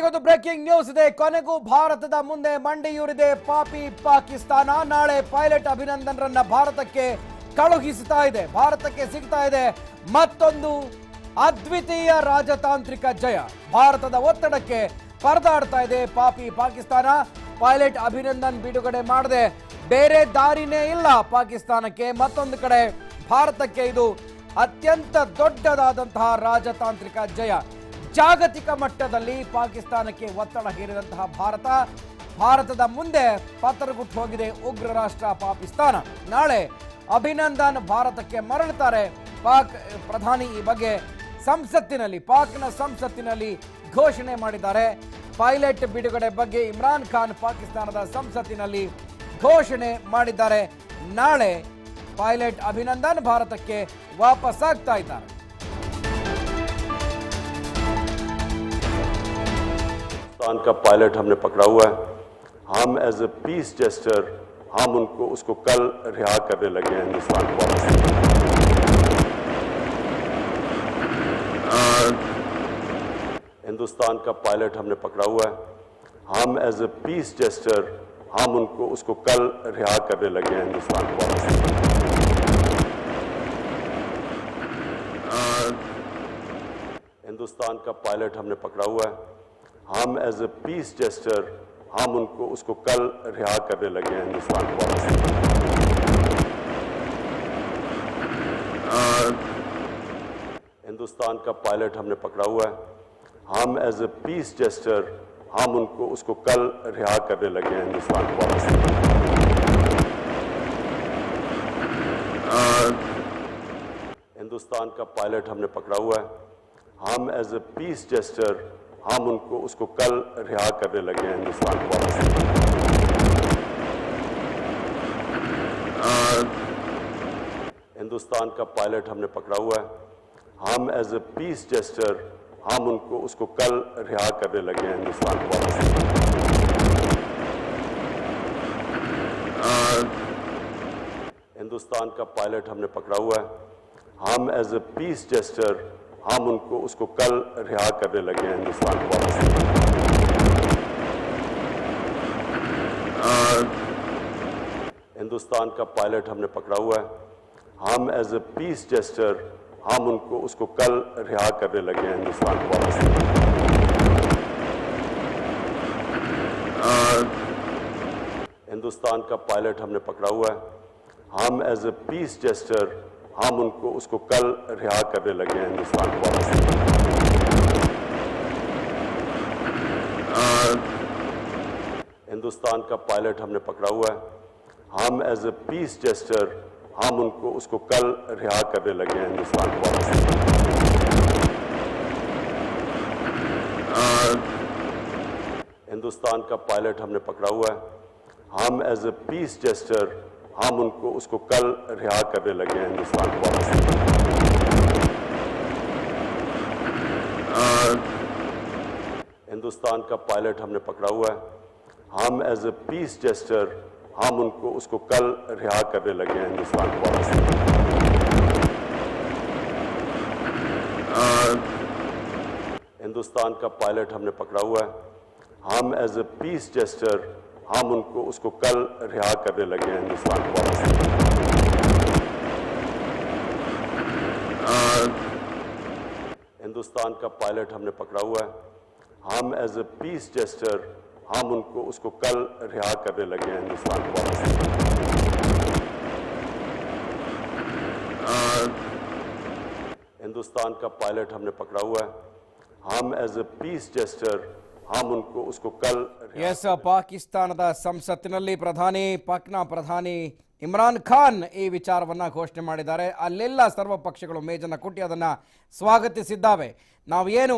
ಇವತ್ತು breaking news ಇದೆ. ಕೊನೆಗೂ ಭಾರತದ ಮುಂದೆ ಮಂಡಿಯೂರಿದೆ ಪಾಪಿ ಪಾಕಿಸ್ತಾನ. ನಾಳೆ ಪೈಲಟ್ ಅಭಿನಂದನ್ರನ್ನ ಭಾರತಕ್ಕೆ ಕಳುಹಿಸುತ್ತಾ ಇದೆ. ಭಾರತಕ್ಕೆ ಸಿಗ್ತಾ ಇದೆ ಮತ್ತೊಂದು ಅದ್ವಿತೀಯ ರಾಜತಾಂತ್ರಿಕ ಜಯ. ಭಾರತದ ಒತ್ತಡಕ್ಕೆ ಪರದಾಡ್ತಾ ಇದೆ ಪಾಪಿ ಪಾಕಿಸ್ತಾನ. ಪೈಲಟ್ ಅಭಿನಂದನ್ ಬಿಡುಗಡೆ ಮಾಡದೆ ಬೇರೆ ದಾರಿನೇ ಇಲ್ಲ ಪಾಕಿಸ್ತಾನಕ್ಕೆ. ಮತ್ತೊಂದು ಕಡೆ ಭಾರತಕ್ಕೆ ಇದು ಅತ್ಯಂತ ದೊಡ್ಡದಾದಂತಹ ರಾಜತಾಂತ್ರಿಕ ಜಯ. ಜಾಗತಿಕ ಮಟ್ಟದಲ್ಲಿ ಪಾಕಿಸ್ತಾನಕ್ಕೆ ಒತ್ತಡ ಹೇರಿದಂತಹ ಭಾರತದ ಮುಂದೆ ಪತರಗುಟ್ಟು ಹೋಗಿದೆ ಉಗ್ರ ರಾಷ್ಟ್ರ ಪಾಕಿಸ್ತಾನ. ನಾಳೆ ಅಭಿನಂದನ್ ಭಾರತಕ್ಕೆ ಮರಳುತ್ತಾರೆ. ಪಾಕ್ ಪ್ರಧಾನಿ ಈ ಬಗ್ಗೆ ಪಾಕ್ನ ಸಂಸತ್ತಿನಲ್ಲಿ ಘೋಷಣೆ ಮಾಡಿದ್ದಾರೆ. ಪೈಲಟ್ ಬಿಡುಗಡೆ ಬಗ್ಗೆ ಇಮ್ರಾನ್ ಖಾನ್ ಪಾಕಿಸ್ತಾನದ ಸಂಸತ್ತಿನಲ್ಲಿ ಘೋಷಣೆ ಮಾಡಿದ್ದಾರೆ. ನಾಳೆ ಪೈಲಟ್ ಅಭಿನಂದನ್ ಭಾರತಕ್ಕೆ ವಾಪಸ್ ಆಗ್ತಾ ಇದ್ದಾರೆ. पाकिस्तान का पायलट हमने पकड़ा हुआ है. हम एज ए पीस जेस्टर हम उसको कल रिहा करने लगे हैं हिंदुस्तान को. हिंदुस्तान का पायलट हमने पकड़ा हुआ है. हम एज ए पीस जेस्टर हम उसको कल रिहा करने लगे हैं हिंदुस्तान को. हिंदुस्तान का पायलट हमने पकड़ा हुआ है. हम एज ए पीस जेस्टर हम उसको कल रिहा करने लगे हैं हिंदुस्तान को. हिंदुस्तान का पायलट हमने पकड़ा हुआ है. हम एज ए पीस जेस्टर हम उसको कल रिहा करने लगे हैं हिंदुस्तान को. हिंदुस्तान का पायलट हमने पकड़ा हुआ है. हम एज ए पीस जेस्टर हम उसको कल रिहा करने लगे हैं हिंदुस्तान को. हिंदुस्तान का पायलट हमने पकड़ा हुआ है. हम एज ए पीस जेस्टर हम उसको कल रिहा करने लगे हैं हिंदुस्तान को. हिंदुस्तान का पायलट हमने पकड़ा हुआ है. हम एज ए पीस जेस्टर हम उसको कल रिहा करने लगे हैं हिंदुस्तान को. हिंदुस्तान का पायलट हमने पकड़ा हुआ है. हम एज ए पीस जेस्टर हम उसको कल रिहा करने लगे हैं हिंदुस्तान को. हिंदुस्तान का पायलट हमने पकड़ा हुआ है. हम एज ए पीस जेस्टर हम उसको कल रिहा करने लगे हैं हिंदुस्तान को. हिंदुस्तान का पायलट हमने पकड़ा हुआ है. हम एज ए पीस जेस्टर हम उसको कल रिहा करने लगे हैं हिंदुस्तान को. हिंदुस्तान का पायलट हमने पकड़ा हुआ है. हम एज ए पीस जेस्टर हम उसको कल रिहा करने लगे हैं हिंदुस्तान को. हिंदुस्तान का पायलट हमने पकड़ा हुआ है. हम एज ए पीस जेस्टर हम उसको कल रिहा करने लगे हैं हिंदुस्तान को. हिंदुस्तान का पायलट हमने पकड़ा हुआ है. हम एज ए पीस जेस्टर हम उसको कल रिहा करने लगे हैं हिंदुस्तान को. हिंदुस्तान का पायलट हमने पकड़ा हुआ है. हम एज ए पीस जेस्टर हम उसको कल रिहा करने लगे हैं हिंदुस्तान को. हिंदुस्तान का पायलट हमने पकड़ा हुआ है. हम एज ए पीस जेस्टर हम उसको कल. ಎಸ್, ಪಾಕಿಸ್ತಾನದ ಸಂಸತ್ತಿನಲ್ಲಿ ಪಾಕ್ನ ಪ್ರಧಾನಿ ಇಮ್ರಾನ್ ಖಾನ್ ಈ ವಿಚಾರವನ್ನ ಘೋಷಣೆ ಮಾಡಿದ್ದಾರೆ. ಅಲ್ಲೆಲ್ಲ ಸರ್ವ ಪಕ್ಷಗಳು ಮೇಜನ್ನ ಕೊಟ್ಟು ಅದನ್ನ ಸ್ವಾಗತಿಸಿದ್ದಾವೆ. ನಾವು ಏನು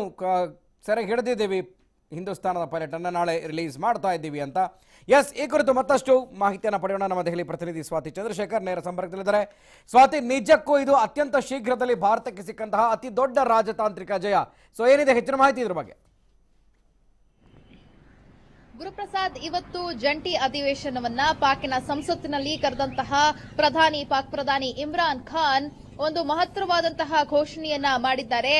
ಸೆರೆ ಹಿಡಿದಿದ್ದೀವಿ ಹಿಂದೂಸ್ತಾನದ ಪೈಲಟ್ ಅನ್ನ ನಾಳೆ ರಿಲೀಸ್ ಮಾಡ್ತಾ ಇದ್ದೀವಿ ಅಂತ. ಎಸ್, ಈ ಕುರಿತು ಮತ್ತಷ್ಟು ಮಾಹಿತಿಯನ್ನು ಪಡೆಯೋಣ. ನಮ್ಮ ದೆಹಲಿ ಪ್ರತಿನಿಧಿ ಸ್ವಾತಿ ಚಂದ್ರಶೇಖರ್ ನೇರ ಸಂಪರ್ಕದಲ್ಲಿದ್ದಾರೆ. ಸ್ವಾತಿ, ನಿಜಕ್ಕೂ ಇದು ಅತ್ಯಂತ ಶೀಘ್ರದಲ್ಲಿ ಭಾರತಕ್ಕೆ ಸಿಕ್ಕಂತಹ ಅತಿ ದೊಡ್ಡ ರಾಜತಾಂತ್ರಿಕ ಜಯ. ಸೊ ಏನಿದೆ ಹೆಚ್ಚಿನ ಮಾಹಿತಿ ಇದ್ರ ಬಗ್ಗೆ? ಗುರುಪ್ರಸಾದ್, ಇವತ್ತು ಜಂಟಿ ಅಧಿವೇಶನವನ್ನ ಪಾಕಿನ ಸಂಸತ್ತಿನಲ್ಲಿ ಕರೆದಂತಹ ಪಾಕ್ ಪ್ರಧಾನಿ ಇಮ್ರಾನ್ ಖಾನ್ ಒಂದು ಮಹತ್ತರವಾದಂತಹ ಘೋಷಣೆಯನ್ನ ಮಾಡಿದ್ದಾರೆ.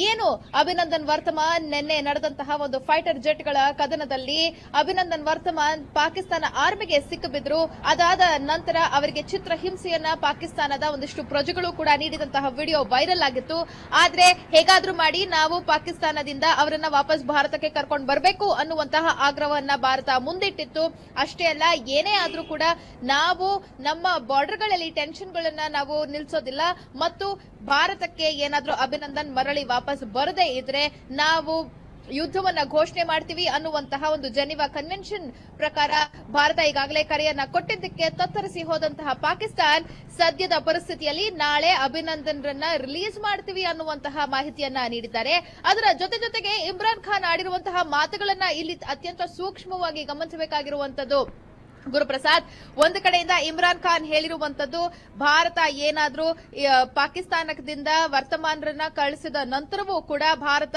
ಏನು ಅಭಿನಂದನ್ ವರ್ತಮಾನ್ ನಿನ್ನೆ ನಡೆದಂತಹ ಒಂದು ಫೈಟರ್ ಜೆಟ್ಗಳ ಕದನದಲ್ಲಿ ಅಭಿನಂದನ್ ವರ್ತಮಾನ್ ಪಾಕಿಸ್ತಾನ ಆರ್ಮಿಗೆ ಸಿಕ್ಕಿಬಿದ್ರು. ಅದಾದ ನಂತರ ಅವರಿಗೆ ಚಿತ್ರಹಿಂಸೆಯನ್ನ ಪಾಕಿಸ್ತಾನದ ಒಂದಿಷ್ಟು ಪ್ರಜೆಗಳು ಕೂಡ ನೀಡಿದಂತಹ ವಿಡಿಯೋ ವೈರಲ್ ಆಗಿತ್ತು. ಆದ್ರೆ ಹೇಗಾದ್ರೂ ಮಾಡಿ ನಾವು ಪಾಕಿಸ್ತಾನದಿಂದ ಅವರನ್ನ ವಾಪಸ್ ಭಾರತಕ್ಕೆ ಕರ್ಕೊಂಡು ಬರಬೇಕು ಅನ್ನುವಂತಹ ಆಗ್ರಹವನ್ನ ಭಾರತ ಮುಂದಿಟ್ಟಿತ್ತು. ಅಷ್ಟೇ ಅಲ್ಲ, ಏನೇ ಆದ್ರೂ ಕೂಡ ನಾವು ನಮ್ಮ ಬಾರ್ಡರ್ಗಳಲ್ಲಿ ಟೆನ್ಷನ್ಗಳನ್ನ ನಾವು ನಿಲ್ಸೋದಿಲ್ಲ ಮತ್ತು ಭಾರತಕ್ಕೆ ಏನಾದ್ರೂ ಅಭಿನಂದನ್ ಮರಳಿ ವಾಪಸ್ ಬರದೇ ಇದ್ರೆ ನಾವು ಯುದ್ಧವನ್ನ ಘೋಷಣೆ ಮಾಡ್ತೀವಿ ಅನ್ನುವಂತಹ ಒಂದು ಜೆನಿವಾ ಕನ್ವೆನ್ಷನ್ ಪ್ರಕಾರ ಭಾರತ ಈಗಾಗಲೇ ಕರೆಯನ್ನ ಕೊಟ್ಟಿದ್ದಕ್ಕೆ ತತ್ತರಿಸಿ ಹೋದಂತಹ ಪಾಕಿಸ್ತಾನ್ ಸದ್ಯದ ಪರಿಸ್ಥಿತಿಯಲ್ಲಿ ನಾಳೆ ಅಭಿನಂದನ್ರನ್ನ ರಿಲೀಸ್ ಮಾಡ್ತೀವಿ ಅನ್ನುವಂತಹ ಮಾಹಿತಿಯನ್ನ ನೀಡಿದ್ದಾರೆ. ಅದರ ಜೊತೆಗೆ ಇಮ್ರಾನ್ ಖಾನ್ ಆಡಿರುವಂತಹ ಮಾತುಗಳನ್ನ ಇಲ್ಲಿ ಅತ್ಯಂತ ಸೂಕ್ಷ್ಮವಾಗಿ ಗಮನಿಸಬೇಕಾಗಿರುವಂತದ್ದು. ಗುರುಪ್ರಸಾದ್, ಒಂದು ಕಡೆಯಿಂದ ಇಮ್ರಾನ್ ಖಾನ್ ಹೇಳಿರುವಂತದ್ದು, ಭಾರತ ಏನಾದ್ರೂ ಪಾಕಿಸ್ತಾನದಿಂದ ವರ್ತಮಾನರನ್ನ ಕಳಿಸಿದ ನಂತರವೂ ಕೂಡ ಭಾರತ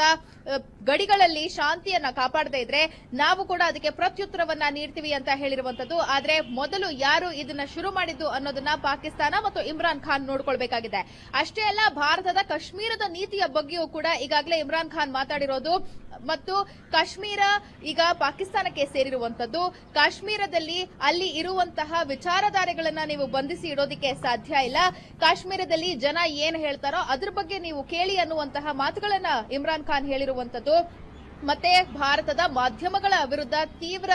ಗಡಿಗಳಲ್ಲಿ ಶಾಂತಿಯನ್ನ ಕಾಪಾಡದೇ ಇದ್ರೆ ನಾವು ಕೂಡ ಅದಕ್ಕೆ ಪ್ರತ್ಯುತ್ತರವನ್ನ ನೀಡ್ತೀವಿ ಅಂತ ಹೇಳಿರುವಂತದ್ದು. ಆದ್ರೆ ಮೊದಲು ಯಾರು ಇದನ್ನ ಶುರು ಮಾಡಿದ್ದು ಅನ್ನೋದನ್ನ ಪಾಕಿಸ್ತಾನ ಮತ್ತು ಇಮ್ರಾನ್ ಖಾನ್ ನೋಡ್ಕೊಳ್ಬೇಕಾಗಿದೆ. ಅಷ್ಟೇ ಅಲ್ಲ, ಭಾರತದ ಕಾಶ್ಮೀರದ ನೀತಿಯ ಬಗ್ಗೆಯೂ ಕೂಡ ಈಗಾಗಲೇ ಇಮ್ರಾನ್ ಖಾನ್ ಮಾತಾಡಿರೋದು ಮತ್ತು ಕಾಶ್ಮೀರ ಈಗ ಪಾಕಿಸ್ತಾನಕ್ಕೆ ಸೇರಿರುವಂತದ್ದು. ಕಾಶ್ಮೀರದಲ್ಲಿ ಅಲ್ಲಿ ಇರುವಂತಹ ವಿಚಾರಧಾರೆಗಳನ್ನ ನೀವು ಬಂಧಿಸಿ ಇಡೋದಿಕ್ಕೆ ಸಾಧ್ಯ ಇಲ್ಲ. ಕಾಶ್ಮೀರದಲ್ಲಿ ಜನ ಏನ್ ಹೇಳ್ತಾರೋ ಅದ್ರ ಬಗ್ಗೆ ನೀವು ಕೇಳಿ ಅನ್ನುವಂತಹ ಮಾತುಗಳನ್ನ ಇಮ್ರಾನ್ ಖಾನ್ ಹೇಳಿರುವಂತದ್ದು. ಮತ್ತೆ ಭಾರತದ ಮಾಧ್ಯಮಗಳ ವಿರುದ್ಧ ತೀವ್ರ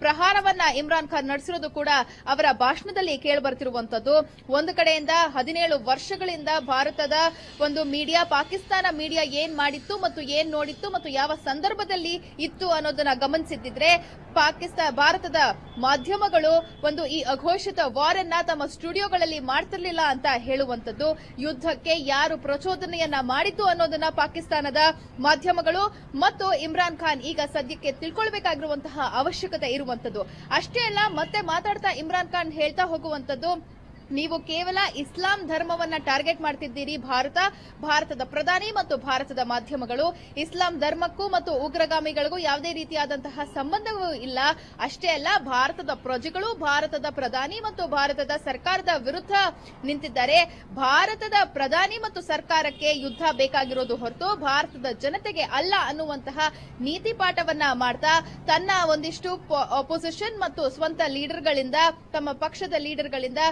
ಪ್ರಹಾರವನ್ನ ಇಮ್ರಾನ್ ಖಾನ್ ನಡೆಸಿರೋದು ಕೂಡ ಅವರ ಭಾಷಣದಲ್ಲಿ ಕೇಳಿಬರ್ತಿರುವಂತದ್ದು. ಒಂದು ಕಡೆಯಿಂದ 17 ವರ್ಷಗಳಿಂದ ಭಾರತದ ಒಂದು ಮೀಡಿಯಾ ಪಾಕಿಸ್ತಾನ ಮೀಡಿಯಾ ಏನ್ ಮಾಡಿತ್ತು ಮತ್ತು ಏನ್ ನೋಡಿತ್ತು ಮತ್ತು ಯಾವ ಸಂದರ್ಭದಲ್ಲಿ ಇತ್ತು ಅನ್ನೋದನ್ನ ಗಮನಿಸಿದ್ರೆ ಭಾರತದ ಮಾಧ್ಯಮಗಳು ಒಂದು ಈ ಅಘೋಷಿತ ವಾರ್ ಅನ್ನ ತಮ್ಮ ಸ್ಟುಡಿಯೋಗಳಲ್ಲಿ ಮಾಡ್ತಿರ್ಲಿಲ್ಲ ಅಂತ ಹೇಳುವಂತದ್ದು. ಯುದ್ಧಕ್ಕೆ ಯಾರು ಪ್ರಚೋದನೆಯನ್ನ ಮಾಡಿತ್ತು ಅನ್ನೋದನ್ನ ಪಾಕಿಸ್ತಾನದ ಮಾಧ್ಯಮಗಳು ಮತ್ತು ಇಮ್ರಾನ್ ಖಾನ್ ಈಗ ಸದ್ಯಕ್ಕೆ ತಿಳ್ಕೊಳ್ಬೇಕಾಗಿರುವಂತಹ ಅವಶ್ಯಕತೆ ಇರುವಂತದ್ದು. ಅಷ್ಟೇ ಅಲ್ಲ, ಮತ್ತೆ ಮಾತಾಡ್ತಾ ಇಮ್ರಾನ್ ಖಾನ್ ಹೇಳ್ತಾ ಹೋಗುವಂತದ್ದು, ನೀವು ಕೇವಲ ಇಸ್ಲಾಂ ಧರ್ಮವನ್ನ ಟಾರ್ಗೆಟ್ ಮಾಡ್ತಿದ್ದೀರಿ. ಭಾರತದ ಪ್ರಧಾನಿ ಮತ್ತು ಭಾರತದ ಮಾಧ್ಯಮಗಳು ಇಸ್ಲಾಂ ಧರ್ಮಕ್ಕೂ ಮತ್ತು ಉಗ್ರಗಾಮಿಗಳಿಗೂ ಯಾವುದೇ ರೀತಿಯಾದಂತಹ ಸಂಬಂಧವೂ ಇಲ್ಲ. ಅಷ್ಟೇ ಅಲ್ಲ, ಭಾರತದ ಪ್ರಜೆಗಳು ಭಾರತದ ಪ್ರಧಾನಿ ಮತ್ತು ಭಾರತದ ಸರ್ಕಾರದ ವಿರುದ್ಧ ನಿಂತಿದ್ದಾರೆ. ಭಾರತದ ಪ್ರಧಾನಿ ಮತ್ತು ಸರ್ಕಾರಕ್ಕೆ ಯುದ್ಧ ಬೇಕಾಗಿರೋದು ಹೊರತು ಭಾರತದ ಜನತೆಗೆ ಅಲ್ಲ ಅನ್ನುವಂತಹ ನೀತಿ ಪಾಠವನ್ನ ಮಾಡ್ತಾ ತನ್ನ ಒಂದಿಷ್ಟು ಅಪೋಸಿಷನ್ ಮತ್ತು ಸ್ವಂತ ಲೀಡರ್ಗಳಿಂದ, ತಮ್ಮ ಪಕ್ಷದ ಲೀಡರ್ಗಳಿಂದ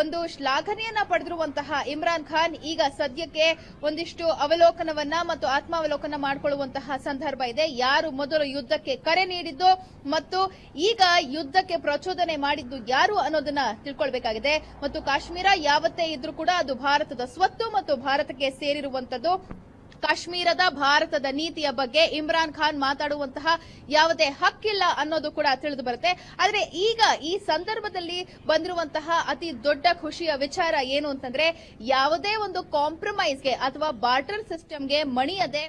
ಒಂದು ಶ್ಲಾಘನೆಯನ್ನ ಪಡೆದಿರುವಂತಹ ಇಮ್ರಾನ್ ಖಾನ್ ಈಗ ಸದ್ಯಕ್ಕೆ ಒಂದಿಷ್ಟು ಅವಲೋಕನವನ್ನ ಮತ್ತು ಆತ್ಮಾವಲೋಕನ ಮಾಡಿಕೊಳ್ಳುವಂತಹ ಸಂದರ್ಭ ಇದೆ. ಯಾರು ಮೊದಲು ಯುದ್ಧಕ್ಕೆ ಕರೆ ನೀಡಿದ್ದು ಮತ್ತು ಈಗ ಯುದ್ಧಕ್ಕೆ ಪ್ರಚೋದನೆ ಮಾಡಿದ್ದು ಯಾರು ಅನ್ನೋದನ್ನ ತಿಳ್ಕೊಳ್ಬೇಕಾಗಿದೆ. ಮತ್ತು ಕಾಶ್ಮೀರ ಯಾವತ್ತೇ ಇದ್ರೂ ಕೂಡ ಅದು ಭಾರತದ ಸ್ವತ್ತು ಮತ್ತು ಭಾರತಕ್ಕೆ ಸೇರಿರುವಂತದ್ದು. ಕಾಶ್ಮೀರದ ಭಾರತದ ನೀತಿಯ ಬಗ್ಗೆ ಇಮ್ರಾನ್ ಖಾನ್ ಮಾತಾಡುವಂತಹ ಯಾವುದೇ ಹಕ್ಕಿಲ್ಲ ಅನ್ನೋದು ಕೂಡ ತಿಳಿದು ಬರುತ್ತೆ. ಆದ್ರೆ ಈಗ ಈ ಸಂದರ್ಭದಲ್ಲಿ ಬಂದಿರುವಂತಹ ಅತಿ ದೊಡ್ಡ ಖುಷಿಯ ವಿಚಾರ ಏನು ಅಂತಂದ್ರೆ, ಯಾವುದೇ ಒಂದು ಕಾಂಪ್ರಮೈಸ್ಗೆ ಅಥವಾ ಬಾರ್ಟರ್ ಸಿಸ್ಟಮ್ಗೆ ಮಣಿಯದೆ